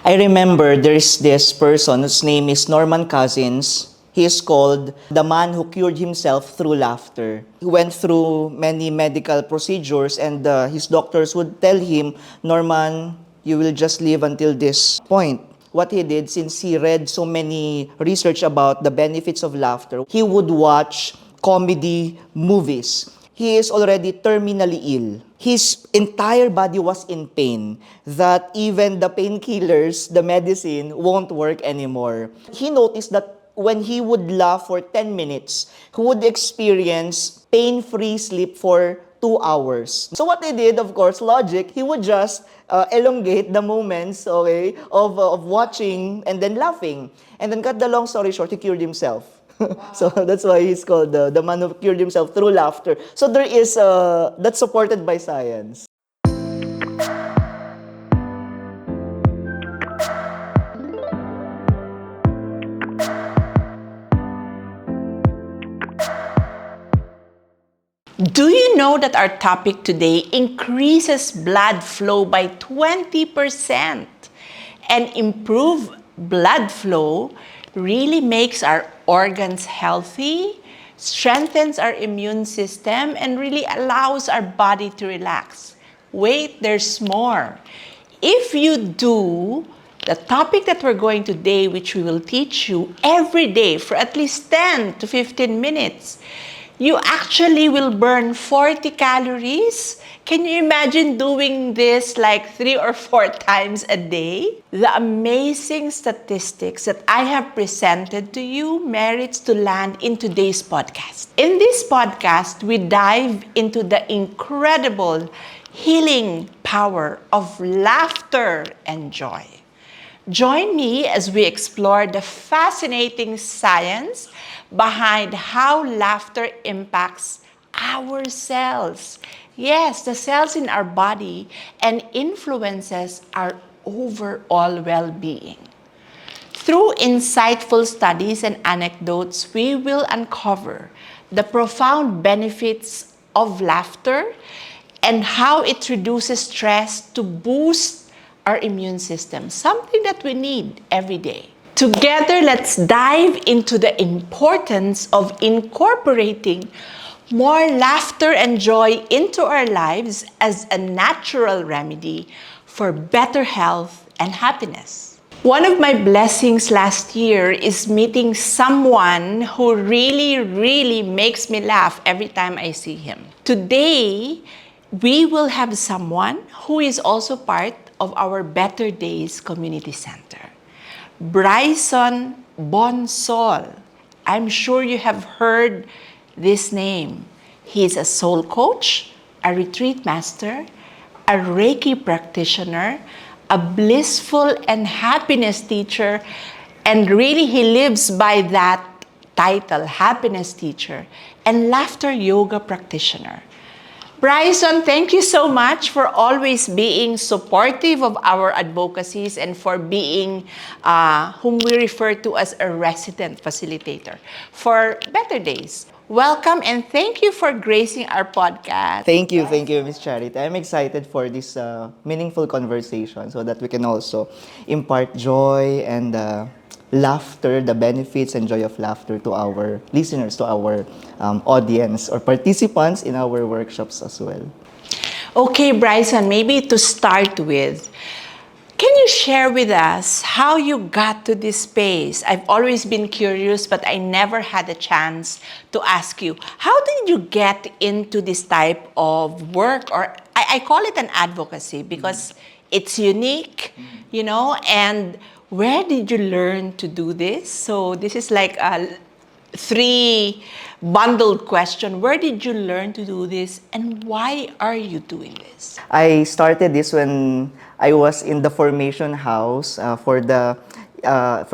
I remember there's this person whose name is Norman Cousins. He is called the man who cured himself through laughter. He went through many medical procedures and his doctors would tell him, Norman, you will just live until this point. What he did, since he read so many research about the benefits of laughter, he would watch comedy movies. He is already terminally ill. His entire body was in pain, that even the painkillers, the medicine, won't work anymore. He noticed that when he would laugh for 10 minutes, he would experience pain-free sleep for 2 hours. So what he did, of course, logic, he would just elongate the moments, okay, of watching and then laughing. And then cut the long story short, he cured himself. So that's why he's called the man who cured himself through laughter. So there is, that's supported by science. Do you know that our topic today increases blood flow by 20%? And improve blood flow really makes our organs healthy, strengthens our immune system, and really allows our body to relax. Wait, there's more. If you do the topic that we're going today, which we will teach you every day for at least 10 to 15 minutes, you actually will burn 40 calories. Can you imagine doing this like 3 or 4 times a day? The amazing statistics that I have presented to you merits to land in today's podcast. In this podcast, we dive into the incredible healing power of laughter and joy. Join me as we explore the fascinating science behind how laughter impacts our cells. Yes, the cells in our body, and influences our overall well-being. Through insightful studies and anecdotes, we will uncover the profound benefits of laughter and how it reduces stress to boost our immune system, something that we need every day. Together, let's dive into the importance of incorporating more laughter and joy into our lives as a natural remedy for better health and happiness. One of my blessings last year is meeting someone who really makes me laugh every time I see him. Today, we will have someone who is also part of our Better Days Community Center. Bryson Bonsol. I'm sure you have heard this name. He is a soul coach, a retreat master, a Reiki practitioner, a blissful and happiness teacher, and really he lives by that title, happiness teacher, and laughter yoga practitioner. Bryson, thank you so much for always being supportive of our advocacies and for being whom we refer to as a resident facilitator for Better Days. Welcome and thank you for gracing our podcast. Thank you, Ms. Charity. I'm excited for this meaningful conversation so that we can also impart joy and laughter, the benefits and joy of laughter to our listeners, to our audience or participants in our workshops as well. Okay, Bryson, maybe to start with, can you share with us how you got to this space? I've always been curious, but I never had a chance to ask you, how did you get into this type of work? Or I call it an advocacy because it's unique, you know, and where did you learn to do this? So this is like a 3 bundled question. Where did you learn to do this and why are you doing this? I started this when I was in the formation house for the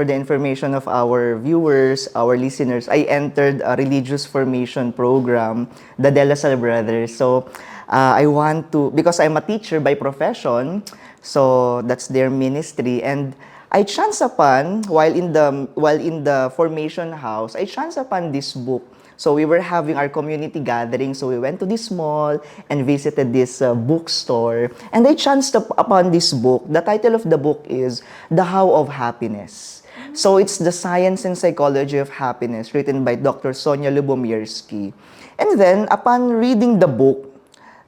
information of our viewers, our listeners. I entered a religious formation program, the De La Salle Brothers. So I want to, because I'm a teacher by profession, so that's their ministry, and I chance upon, while in the formation house, I chance upon this book. So we were having our community gathering. So we went to this mall and visited this bookstore. And I chanced upon this book. The title of the book is The How of Happiness. So it's the science and psychology of happiness, written by Dr. Sonia Lubomirski. And then, upon reading the book,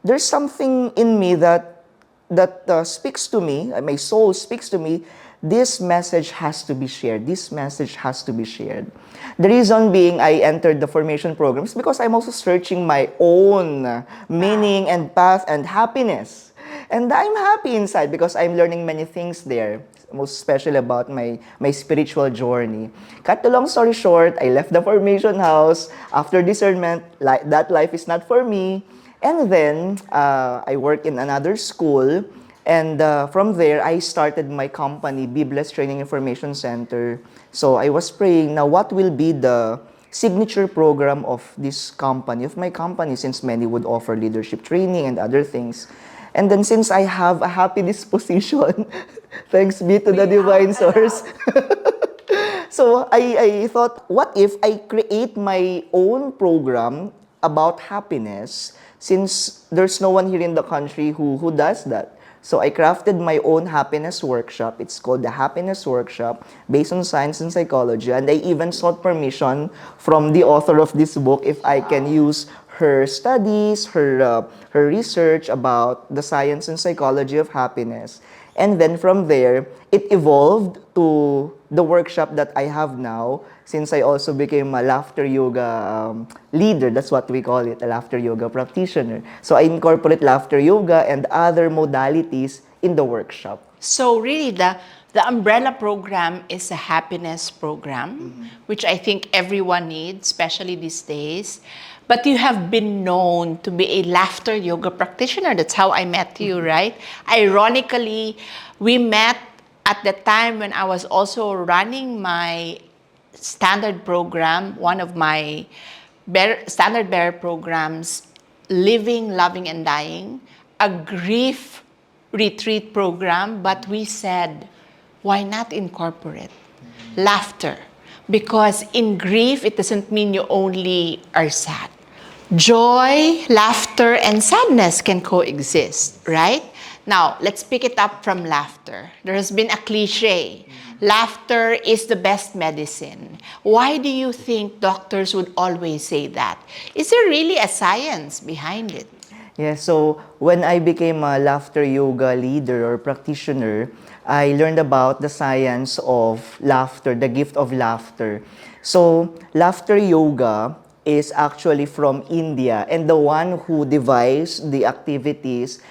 there's something in me that speaks to me, my soul speaks to me, this message has to be shared. This message has to be shared. The reason being I entered the formation programs because I'm also searching my own meaning and path and happiness. And I'm happy inside because I'm learning many things there, most especially about my spiritual journey. Cut the long story short, I left the formation house after discernment, that life is not for me. And then I worked in another school. And from there, I started my company, Bibles Training Information Center. So I was praying, now what will be the signature program of this company, of my company, since many would offer leadership training and other things. And then since I have a happy disposition, thanks be to the divine source. So I thought, what if I create my own program about happiness, since there's no one here in the country who does that. So I crafted my own happiness workshop. It's called the Happiness Workshop, based on science and psychology. And I even sought permission from the author of this book if I can use her studies, her research about the science and psychology of happiness. And then from there, it evolved to the workshop that I have now, since I also became a laughter yoga leader. That's what we call it, a laughter yoga practitioner. So I incorporate laughter yoga and other modalities in the workshop. So really, the umbrella program is a happiness program, which I think everyone needs, especially these days. But you have been known to be a laughter yoga practitioner. That's how I met you, right? Ironically, we met at the time when I was also running my standard program, one of my standard bearer programs, Living, Loving, and Dying, a grief retreat program, but we said, why not incorporate laughter? Because in grief, it doesn't mean you only are sad. Joy, laughter, and sadness can coexist, right? Now, let's pick it up from laughter. There has been a cliche. Laughter is the best medicine. Why do you think doctors would always say that? Is there really a science behind it? Yeah, so when I became a laughter yoga leader or practitioner, I learned about the science of laughter, the gift of laughter. So, laughter yoga is actually from India, and the one who devised the activities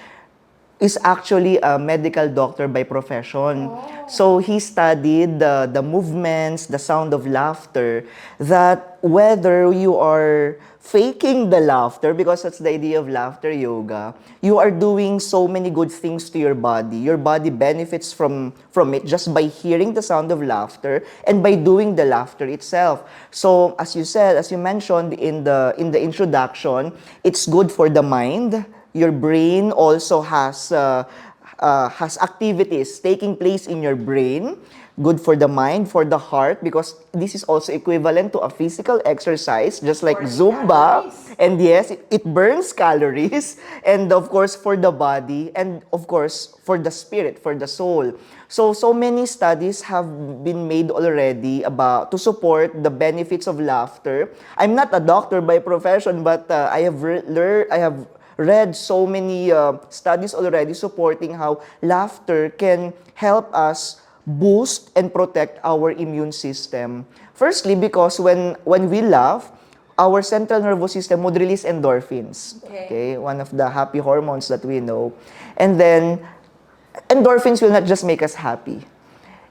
is actually a medical doctor by profession. Oh. So he studied the movements, the sound of laughter, that whether you are faking the laughter, because that's the idea of laughter yoga, you are doing so many good things to your body. Your body benefits from it just by hearing the sound of laughter and by doing the laughter itself. So as you said, as you mentioned in the introduction, it's good for the mind. Your brain also has activities taking place in your brain. Good for the mind, for the heart, because this is also equivalent to a physical exercise, just like Zumba. Calories. And yes, it burns calories. And of course, for the body, and of course, for the spirit, for the soul. So many studies have been made already to support the benefits of laughter. I'm not a doctor by profession, but I have read so many studies already supporting how laughter can help us boost and protect our immune system. Firstly, because when we laugh, our central nervous system would release endorphins. Okay, one of the happy hormones that we know. And then, endorphins will not just make us happy.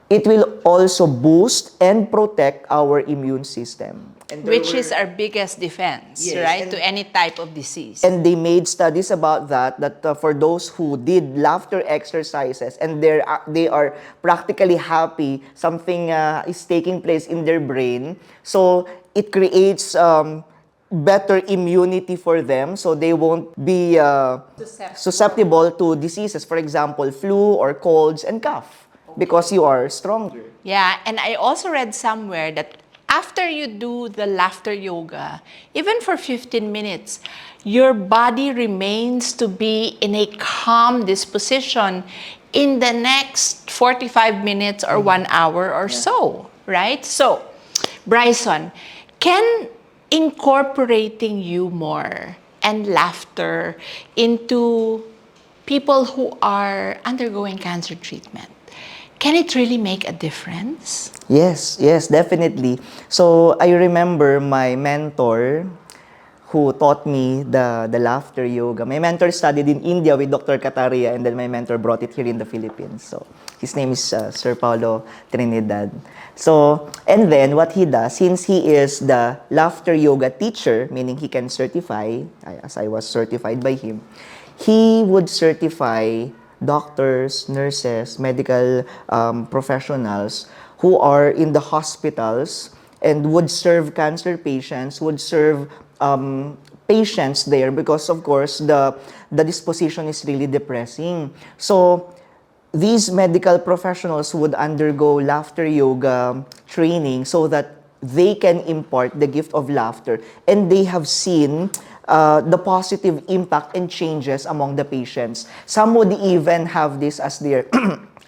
It will also boost and protect our immune system. Which is our biggest defense, yes, right, to any type of disease. And they made studies about that for those who did laughter exercises and they are practically happy, something is taking place in their brain. So it creates better immunity for them, so they won't be susceptible to diseases, for example, flu or colds and cough, because you are stronger. Yeah, and I also read somewhere that after you do the laughter yoga, even for 15 minutes, your body remains to be in a calm disposition in the next 45 minutes or 1 hour or so, right? So, Bryson, can incorporating humor and laughter into people who are undergoing cancer treatment, can it really make a difference? Yes, yes, definitely. So I remember my mentor who taught me the laughter yoga. My mentor studied in India with Dr. Kataria, and then my mentor brought it here in the Philippines. So his name is Sir Paulo Trinidad. So, and then what he does, since he is the laughter yoga teacher, meaning he can certify, as I was certified by him, he would certify doctors, nurses, medical professionals who are in the hospitals and would serve cancer patients, would serve patients there because, of course, the disposition is really depressing. So these medical professionals would undergo laughter yoga training so that they can impart the gift of laughter, and they have seen the positive impact and changes among the patients. Some would even have this as their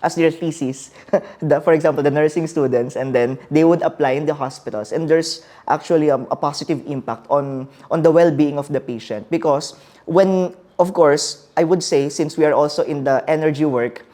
as their thesis. For example, the nursing students, and then they would apply in the hospitals, and there's actually a positive impact on the well-being of the patient, because when, of course, I would say, since we are also in the energy work,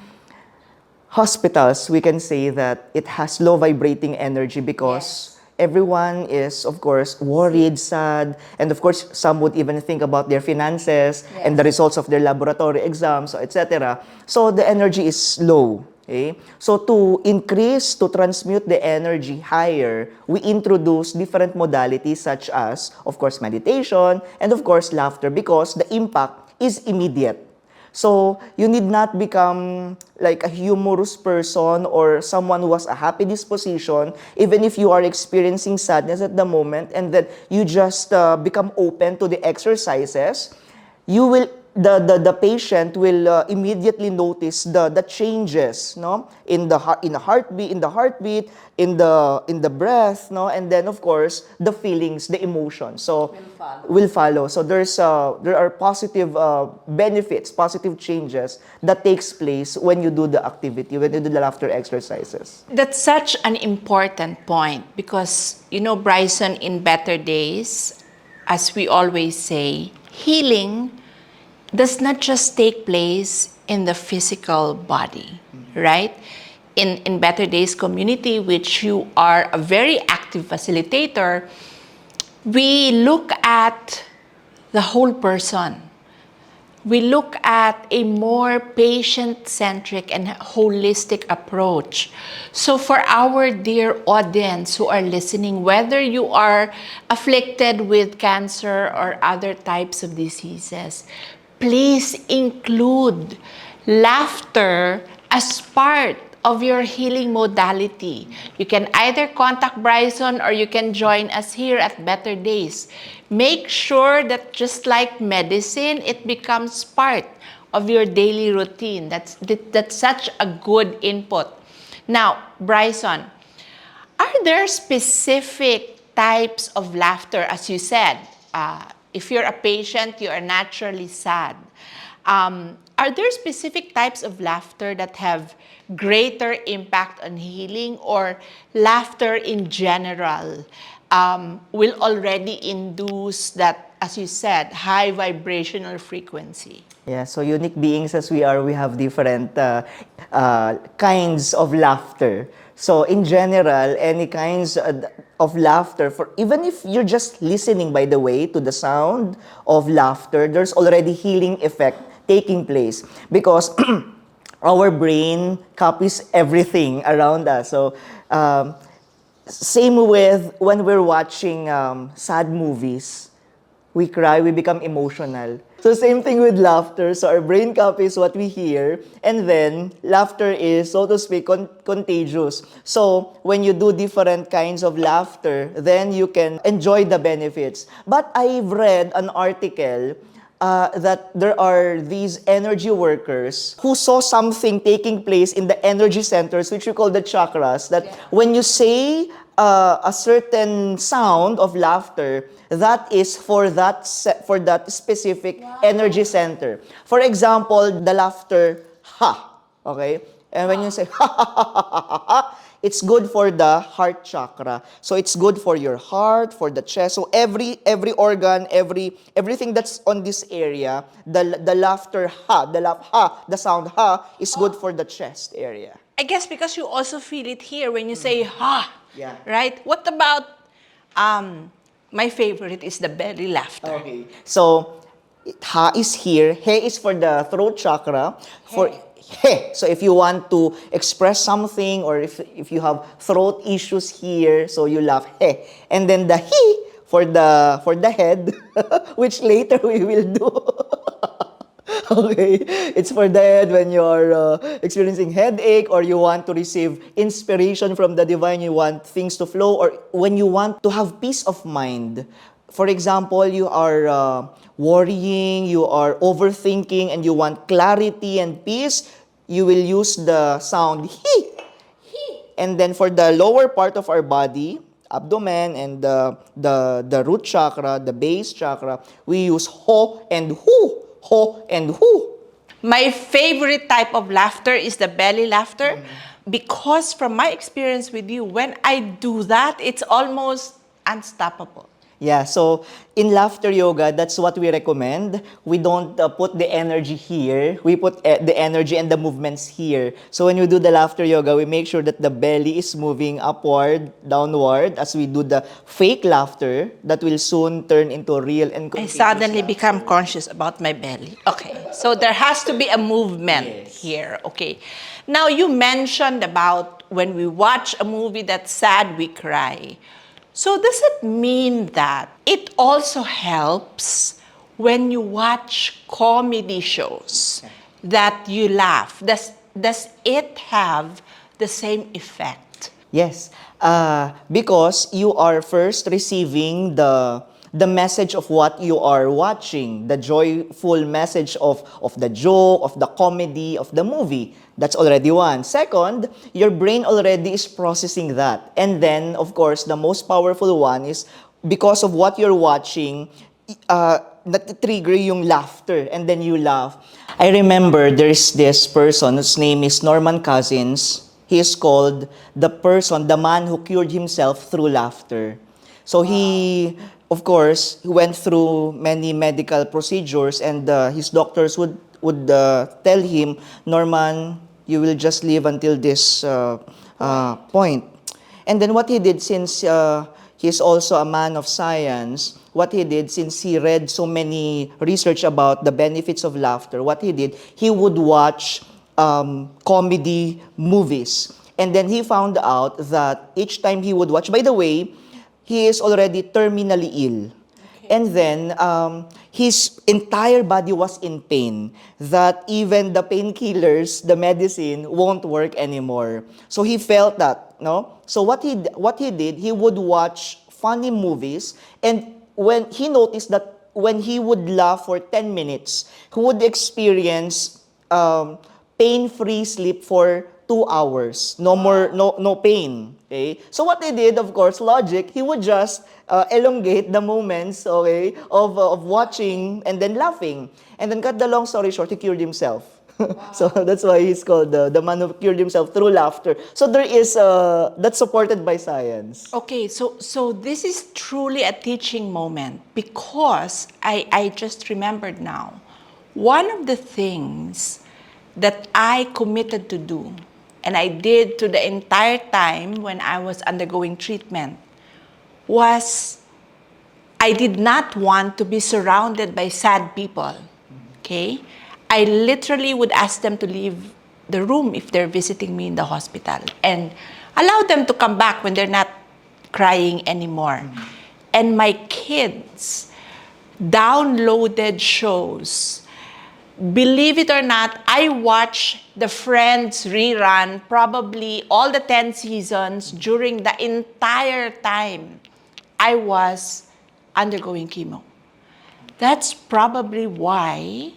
hospitals, we can say that it has low vibrating energy because everyone is, of course, worried, sad, and of course, some would even think about their finances and the results of their laboratory exams, etc. So the energy is low. Okay? So to increase, to transmute the energy higher, we introduce different modalities such as, of course, meditation and, of course, laughter, because the impact is immediate. So you need not become like a humorous person or someone who has a happy disposition, even if you are experiencing sadness at the moment, and that you just become open to the exercises. You will the patient will immediately notice the changes, no, in the heartbeat, in the breath, no, and then of course the feelings, the emotions, so will follow. So there are positive benefits, positive changes that takes place when you do the activity, when you do the laughter exercises. That's such an important point because, Bryson, in better days, as we always say, healing does not just take place in the physical body, right? In Better Days community, which you are a very active facilitator, we look at the whole person. We look at a more patient-centric and holistic approach. So for our dear audience who are listening, whether you are afflicted with cancer or other types of diseases, please include laughter as part of your healing modality. You can either contact Bryson or you can join us here at Better Days. Make sure that just like medicine, it becomes part of your daily routine. That's such a good input. Now, Bryson, are there specific types of laughter? As you said, if you're a patient, you are naturally sad. Are there specific types of laughter that have greater impact on healing, or laughter in general will already induce that, as you said, high vibrational frequency? Yeah, so unique beings as we are, we have different kinds of laughter. So in general, any kinds of laughter, for even if you're just listening, by the way, to the sound of laughter, there's already healing effect taking place because our brain copies everything around us. So same with when we're watching sad movies. We cry, we become emotional. So same thing with laughter. So our brain copies what we hear, and then laughter is, so to speak, contagious. So when you do different kinds of laughter, then you can enjoy the benefits. But I've read an article that there are these energy workers who saw something taking place in the energy centers, which we call the chakras, that when you say a certain sound of laughter that is for that specific energy center. For example, the laughter ha, okay? And when you say ha ha ha ha ha ha, ha, it's good for the heart chakra. So it's good for your heart, for the chest. So every organ, everything that's on this area, the laughter ha, the laugh ha, the sound ha is good for the chest area. I guess because you also feel it here when you say ha, Yeah. right? What about my favorite is the belly laughter. Okay. So ha is here, he is for the throat chakra. For he. So if you want to express something or if you have throat issues here, so you laugh he. And then the he for the head, which later we will do. Okay, it's for the head when you're experiencing headache or you want to receive inspiration from the divine, you want things to flow, or when you want to have peace of mind. For example, you are worrying, you are overthinking, and you want clarity and peace, you will use the sound he. And then for the lower part of our body, abdomen and the root chakra, the base chakra, we use ho and hu. Ho and hu. My favorite type of laughter is the belly laughter because from my experience with you, when I do that, it's almost unstoppable. Yeah, so in laughter yoga, that's what we recommend. We don't put the energy here. We put the energy and the movements here. So when we do the laughter yoga, we make sure that the belly is moving upward, downward, as we do the fake laughter that will soon turn into real and I contagious suddenly laughter. become conscious about my belly. Okay, so there has to be a movement here. Okay, now you mentioned about when we watch a movie that's sad, we cry. So does it mean that it also helps when you watch comedy shows that you laugh? Does it have the same effect? Yes, because you are first receiving the message of what you are watching, the joyful message of the joke, of the comedy, of the movie. That's already one. Second, your brain already is processing that. And then, of course, the most powerful one is because of what you're watching, nat-trigger yung laughter, and then you laugh. I remember there's this person whose name is Norman Cousins. He is called the man who cured himself through laughter. So he, of course, he went through many medical procedures, and his doctors would tell him, Norman, you will just live until this point. And then what he did, since he's also a man of science, what he did, since he read so many research about the benefits of laughter, what he did, he would watch comedy movies. And then he found out that each time he would watch, by the way, he is already terminally ill. And then his entire body was in pain, that even the painkillers, the medicine, won't work anymore. So he felt that, no? So what he did, he would watch funny movies, and when he noticed that when he would laugh for 10 minutes, he would experience pain-free sleep for 2 hours. No more, no pain. Okay? So what they did, of course, logic, he would just elongate the moments, okay, of watching and then laughing. And then cut the long story short, he cured himself. So that's why he's called the man who cured himself through laughter. So there is, that's supported by science. Okay, so this is truly a teaching moment because I just remembered now. One of the things that I committed to do, and I did to the entire time when I was undergoing treatment, was I did not want to be surrounded by sad people, okay? I literally would ask them to leave the room if they're visiting me in the hospital and allow them to come back when they're not crying anymore. And my kids downloaded shows. Believe it or not, I watched the Friends rerun probably all the 10 seasons during the entire time I was undergoing chemo. That's probably why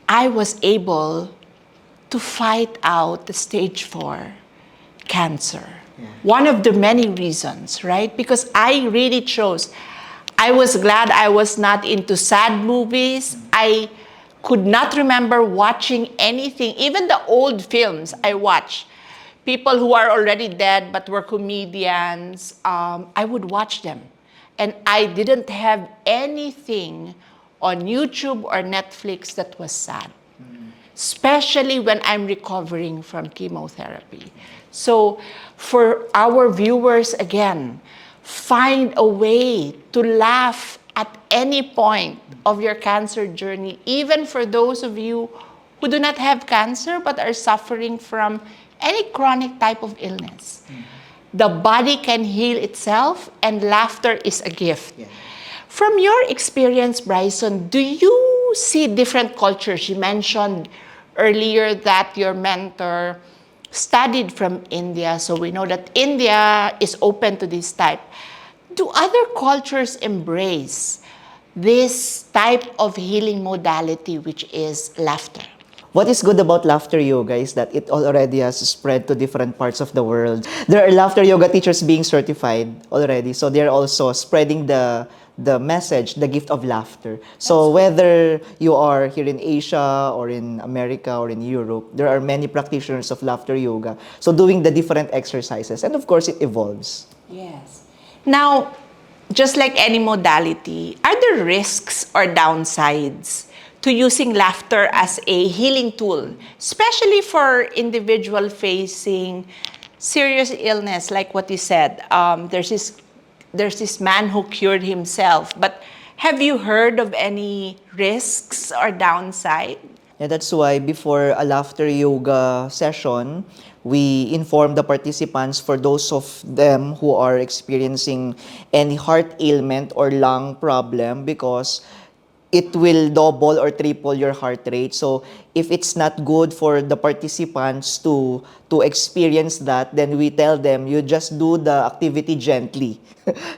I was able to fight out the stage 4 cancer. One of the many reasons, right? Because I really chose. I was glad I was not into sad movies. I could not remember watching anything, even the old films I watched. People who are already dead but were comedians, I would watch them. And I didn't have anything on YouTube or Netflix that was sad, especially when I'm recovering from chemotherapy. So for our viewers, again, find a way to laugh at any point of your cancer journey, even for those of you who do not have cancer but are suffering from any chronic type of illness. The body can heal itself, and laughter is a gift. From your experience, Bryson, do you see different cultures? You mentioned earlier that your mentor studied from India, so we know that India is open to this type. Do other cultures embrace this type of healing modality, which is laughter? What is good about laughter yoga is that it already has spread to different parts of the world. There are laughter yoga teachers being certified already, so they're also spreading the message, the gift of laughter. So whether you are here in Asia or in America or in Europe, there are many practitioners of laughter yoga. So doing the different exercises, and of course it evolves. Yes. Now, just like any modality, are there risks or downsides to using laughter as a healing tool, especially for individual facing serious illness, like what you said? There's this man who cured himself, but have you heard of any risks or downside? Yeah, that's why before a laughter yoga session, we inform the participants, for those of them who are experiencing any heart ailment or lung problem, because it will double or triple your heart rate. So if it's not good for the participants to experience that, then we tell them, you just do the activity gently.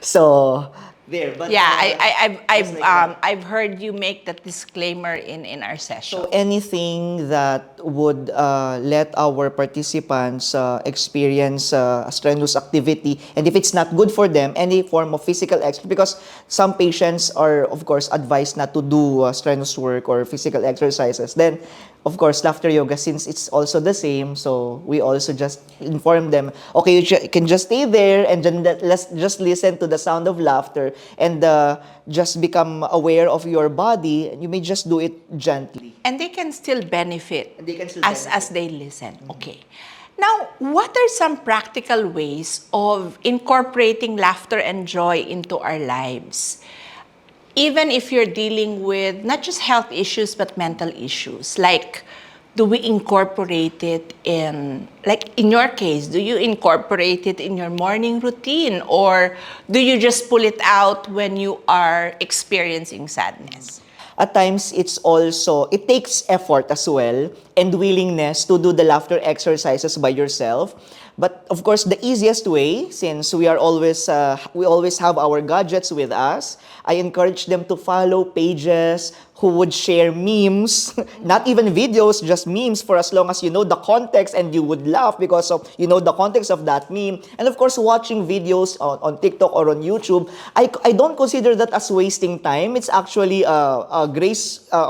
So there, but Yeah, just like that. I've heard you make that disclaimer in our session. So anything that would let our participants experience a strenuous activity, and if it's not good for them, any form of physical exercise, because some patients are, of course, advised not to do strenuous work or physical exercises, then, of course, laughter yoga, since it's also the same, so we also just inform them, okay, you can just stay there and then let's just listen to the sound of laughter, and just become aware of your body. You may just do it gently. And they can still benefit They can still as they listen. Okay. Now, what are some practical ways of incorporating laughter and joy into our lives? Even if you're dealing with not just health issues, but mental issues. Like, do we incorporate it like in your case, do you incorporate it in your morning routine? Or do you just pull it out when you are experiencing sadness? At times, it takes effort as well and willingness to do the laughter exercises by yourself. But of course, the easiest way, since we always have our gadgets with us, I encourage them to follow pages who would share memes, not even videos, just memes, for as long as you know the context and you would laugh because of the context of that meme. And of course, watching videos on TikTok or on YouTube, I don't consider that as wasting time. It's actually a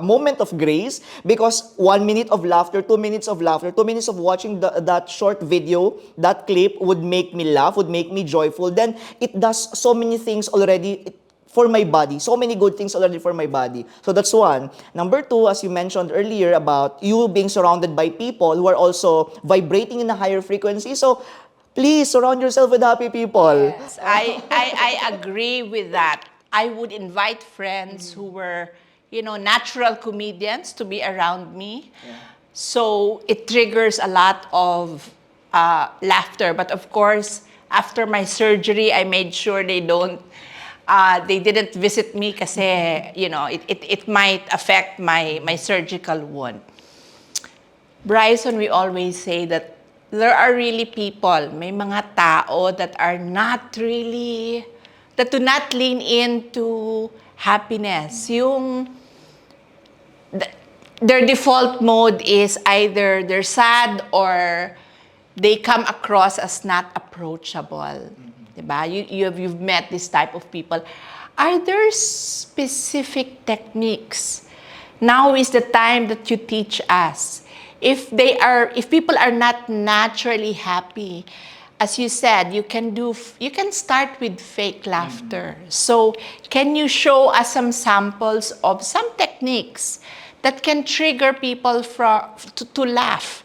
moment of grace, because 1 minute of laughter, 2 minutes of laughter, 2 minutes of watching that short video, that clip would make me laugh, would make me joyful. Then it does so many things already for my body. So many good things already for my body. So that's one. Number two, as you mentioned earlier about you being surrounded by people who are also vibrating in a higher frequency. So please surround yourself with happy people. Yes, I agree with that. I would invite friends who were, natural comedians to be around me. So it triggers a lot of laughter. But of course, after my surgery, I made sure they didn't visit me kasi, it might affect my surgical wound. Bryson, we always say that there are really people, may mga tao that do not lean into happiness. Their default mode is either they're sad or they come across as not approachable. approachable. Diba? You've met this type of people. Are there specific techniques? Now is the time that you teach us. If people are not naturally happy, as you said, you can start with fake laughter. So can you show us some samples of some techniques that can trigger people to laugh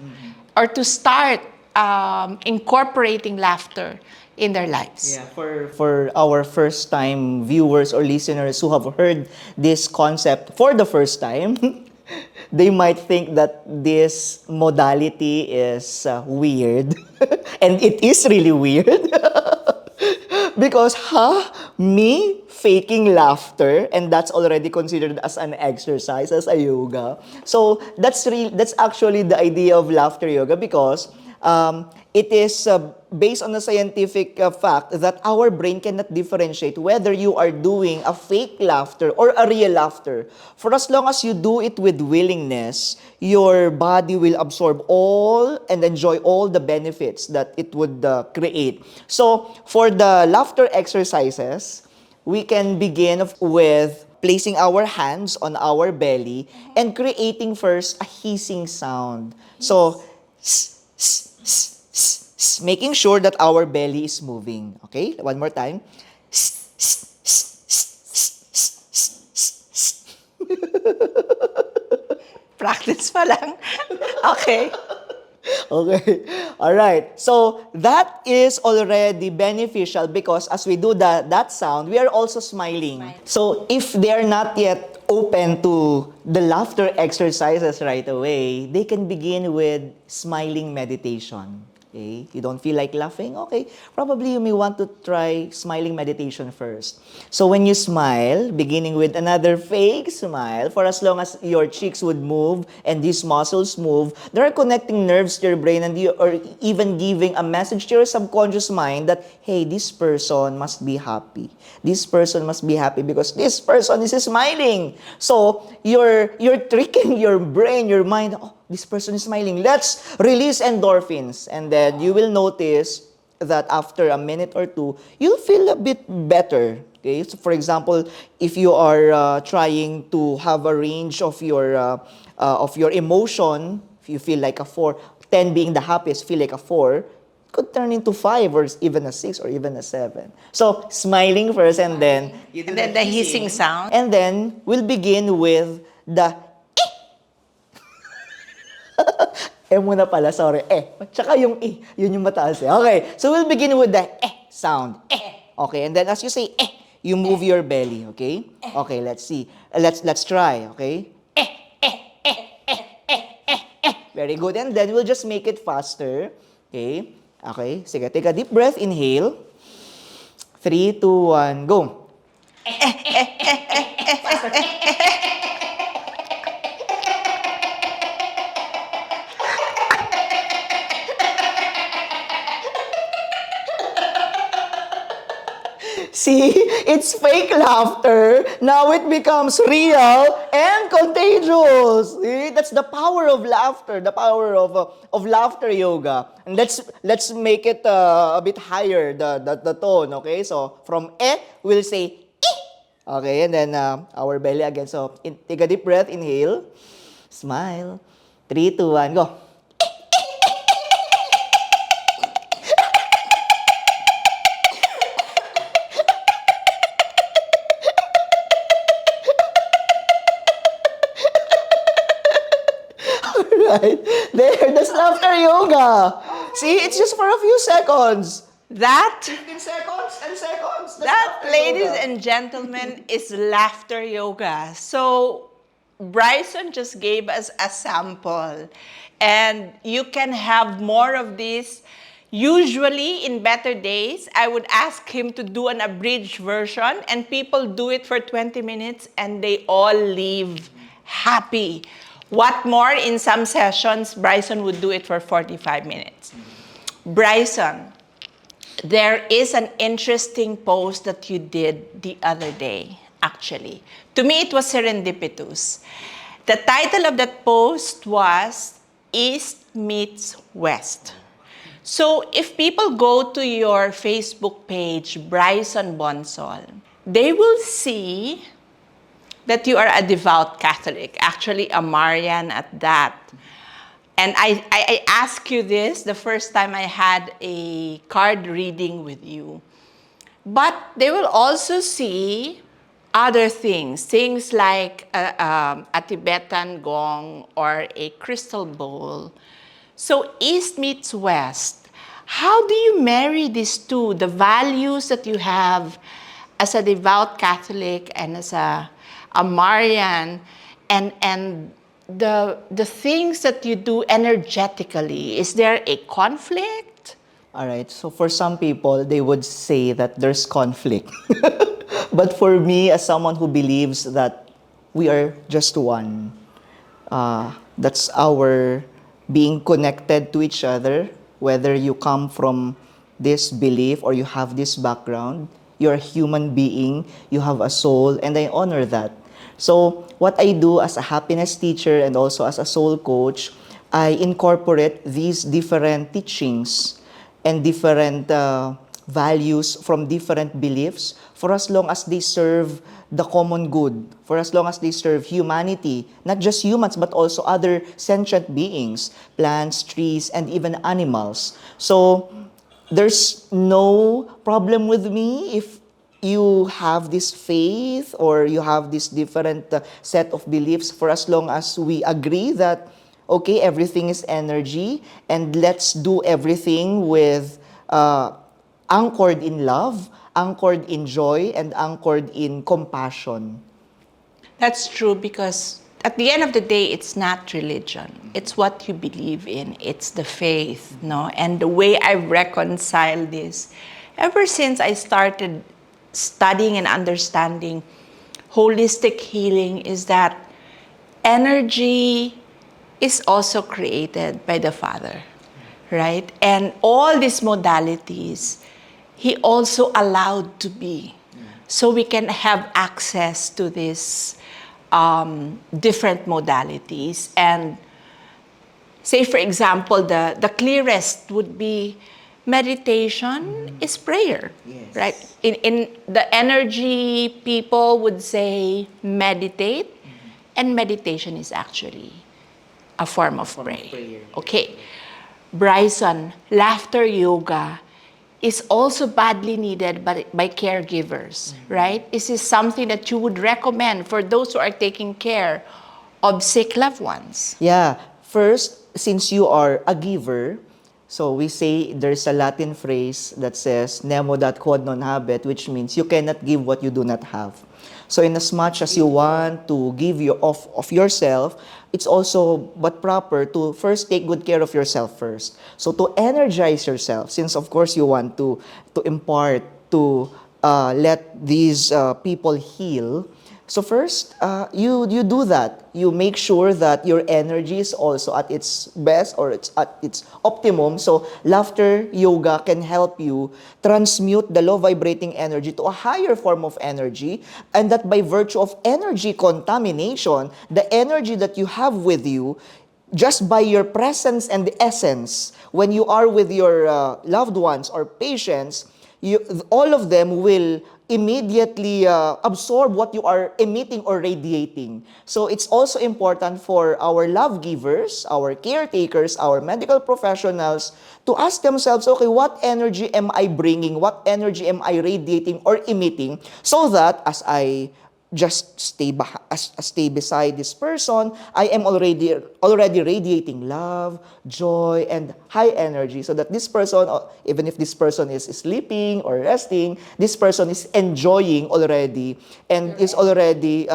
or to start incorporating laughter in their lives? Yeah, for our first time viewers or listeners who have heard this concept for the first time, they might think that this modality is weird. And it is really weird. Because, me faking laughter, and that's already considered as an exercise, as a yoga. So that's actually the idea of laughter yoga, because it is based on the scientific fact that our brain cannot differentiate whether you are doing a fake laughter or a real laughter. For as long as you do it with willingness, your body will absorb all and enjoy all the benefits that it would create. So for the laughter exercises, we can begin with placing our hands on our belly and creating first a hissing sound. So, making sure that our belly is moving. Okay? One more time. Practice pa lang. Okay. Okay. All right. So that is already beneficial because as we do that sound, we are also smiling. So if they are not yet open to the laughter exercises right away, they can begin with smiling meditation. Okay? You don't feel like laughing? Okay. Probably you may want to try smiling meditation first. So when you smile, beginning with another fake smile, for as long as your cheeks would move and these muscles move, there are connecting nerves to your brain, and you are even giving a message to your subconscious mind that, hey, this person must be happy. This person must be happy because this person is smiling. So you're tricking your brain, your mind, oh, this person is smiling. Let's release endorphins. And then you will notice that after a minute or two, you'll feel a bit better. Okay? So for example, if you are trying to have a range of your emotion, if you feel like a 4, 10 being the happiest, feel like a 4, it could turn into 5 or even a 6 or even a 7. So smiling first, and then you do And then the hissing sound. and then we'll begin with the muna pala, sorry. Tsaka yung yun yung mataas eh. Okay, so we'll begin with the sound. Okay, and then as you say you move your belly, okay? Okay, let's see. Let's try, okay? Very good. And then we'll just make it faster. Okay? Okay, sige. Take a deep breath, inhale. 3, 2, 1, go. See, it's fake laughter. Now it becomes real and contagious. See, that's the power of laughter, the power of laughter yoga. And let's make it a bit higher, the tone. Okay, so from we'll say okay, and then our belly again. So take a deep breath, inhale, smile. 3, 2, 1, go. Right? There, that's laughter yoga. See, it's just for a few seconds. That, 15 seconds, 10 seconds. That's that, laughter ladies yoga. and gentlemen, is laughter yoga. So, Bryson just gave us a sample. And you can have more of this. Usually, in better days, I would ask him to do an abridged version, and people do it for 20 minutes, and they all leave happy. What more, in some sessions, Bryson would do it for 45 minutes. Bryson, there is an interesting post that you did the other day, actually. To me, it was serendipitous. The title of that post was East Meets West. So if people go to your Facebook page, Bryson Bonsol, they will see that you are a devout Catholic, actually a Marian at that. And I ask you this the first time I had a card reading with you. But they will also see other things like a Tibetan gong or a crystal bowl. So East meets West. How do you marry these two, the values that you have as a devout Catholic and as a Marian, and the things that you do energetically? Is there a conflict? All right. So for some people, they would say that there's conflict. But for me, as someone who believes that we are just one, that's our being connected to each other, whether you come from this belief or you have this background, you're a human being, you have a soul, and I honor that. So what I do as a happiness teacher and also as a soul coach, I incorporate these different teachings and different values from different beliefs for as long as they serve the common good, for as long as they serve humanity, not just humans but also other sentient beings, plants, trees, and even animals. So there's no problem with me if you have this faith or you have this different set of beliefs, for as long as we agree that okay, everything is energy, and let's do everything with anchored in love, anchored in joy, and anchored in compassion. That's true, because at the end of the day, it's not religion. It's what you believe in. It's the faith, no? And the way I reconcile this, ever since I started studying and understanding holistic healing, is that energy is also created by the Father, right? And all these modalities, He also allowed to be. So we can have access to these different modalities. And say, for example, the clearest would be meditation is prayer, Yes. right? In the energy, people would say meditate, and meditation is actually a form of prayer. Okay. Bryson, laughter yoga is also badly needed by caregivers, right? Is this something that you would recommend for those who are taking care of sick loved ones? Yeah. First, since you are a giver, so we say there's a Latin phrase that says, nemo dat quod non habet, which means you cannot give what you do not have. So in as much as you want to give of yourself, it's also but proper to first take good care of yourself first. So to energize yourself, since of course you want to impart, to let these people heal. So first, you do that. You make sure that your energy is also at its best or it's at its optimum. So laughter yoga can help you transmute the low vibrating energy to a higher form of energy, and that by virtue of energy contamination, the energy that you have with you, just by your presence and essence, when you are with your loved ones or patients, all of them will immediately absorb what you are emitting or radiating. So it's also important for our love givers, our caretakers, our medical professionals to ask themselves, okay, what energy am I bringing? What energy am I radiating or emitting? So that as I just stay beside this person, I am already radiating love, joy, and high energy, so that this person, even if this person is sleeping or resting, this person is enjoying already and is already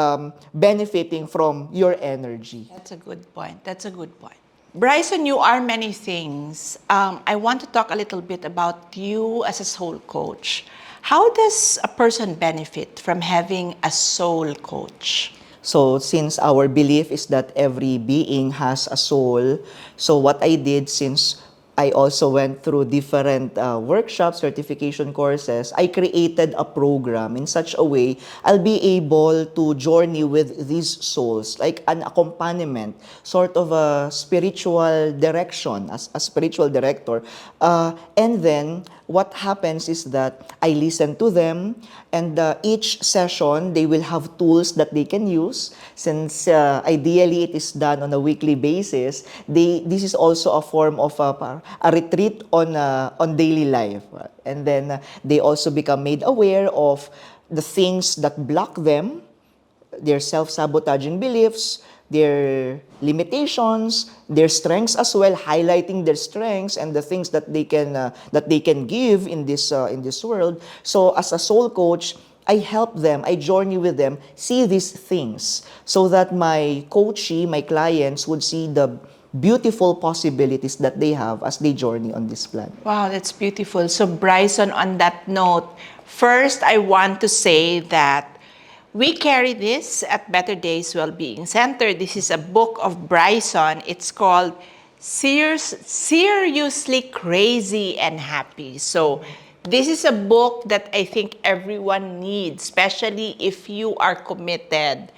benefiting from your energy. That's a good point. That's a good point. Bryson, you are many things. I want to talk a little bit about you as a soul coach. How does a person benefit from having a soul coach? So since our belief is that every being has a soul, so what I did, since I also went through different workshops, certification courses. I created a program in such a way I'll be able to journey with these souls, like an accompaniment, sort of a spiritual direction, as a spiritual director. And then what happens is that I listen to them, and each session they will have tools that they can use. Since ideally it is done on a weekly basis, this is also a form of a retreat on daily life. And then they also become made aware of the things that block them, their self-sabotaging beliefs, their limitations, their strengths as well, highlighting their strengths and the things that they can give in this world. So as a soul coach, I help them, I journey with them, see these things so that my coachee, my clients would see the beautiful possibilities that they have as they journey on this plan. Wow, that's beautiful. So Bryson, on that note, first I want to say that we carry this at Better Days Wellbeing Center. This is a book of Bryson. It's called Seriously Crazy and Happy. So this is a book that I think everyone needs, especially if you are committed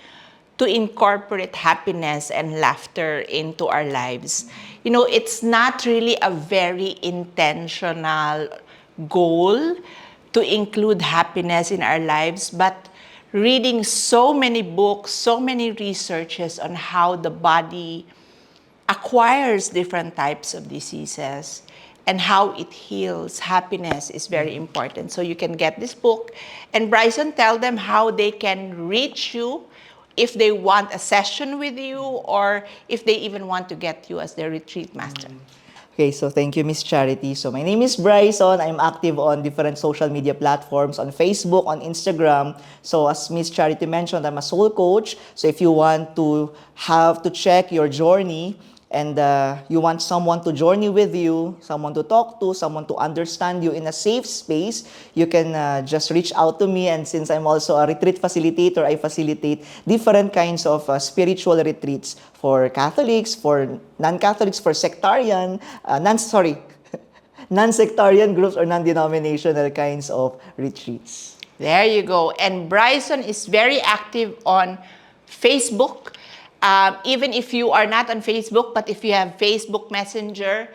to incorporate happiness and laughter into our lives. You know, it's not really a very intentional goal to include happiness in our lives, but reading so many books, so many researches on how the body acquires different types of diseases and how it heals, happiness is very important. So you can get this book. And Bryson, tell them how they can reach you if they want a session with you or if they even want to get you as their retreat master. Okay, so thank you, Miss Charity. So my name is Bryson. I'm active on different social media platforms, on Facebook, on Instagram. So as Miss Charity mentioned, I'm a soul coach. So if you want to check your journey, and you want someone to journey with you, someone to talk to, someone to understand you in a safe space, you can just reach out to me. And since I'm also a retreat facilitator, I facilitate different kinds of spiritual retreats for Catholics, for non-Catholics, for sectarian, non-sectarian groups or non-denominational kinds of retreats. There you go. And Bryson is very active on Facebook. Even if you are not on Facebook, but if you have Facebook Messenger,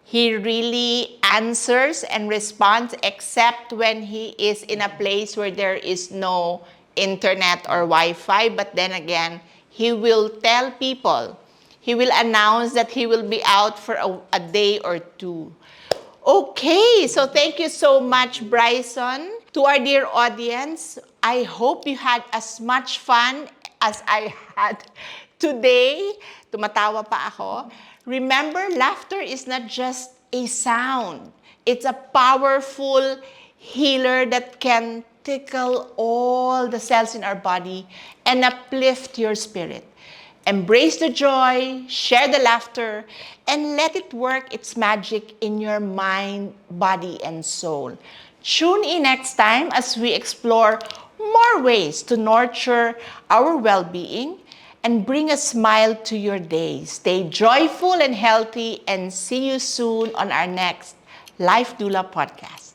he really answers and responds, except when he is in a place where there is no internet or Wi-Fi. But then again, he will tell people, he will announce that he will be out for a day or two. Okay, so thank you so much, Bryson. To our dear audience, I hope you had as much fun as I had today. Tumatawa pa ako. Remember, laughter is not just a sound. It's a powerful healer that can tickle all the cells in our body and uplift your spirit. Embrace the joy, share the laughter, and let it work its magic in your mind, body, and soul. Tune in next time as we explore more ways to nurture our well-being and bring a smile to your day. Stay joyful and healthy, and see you soon on our next Life Doula podcast.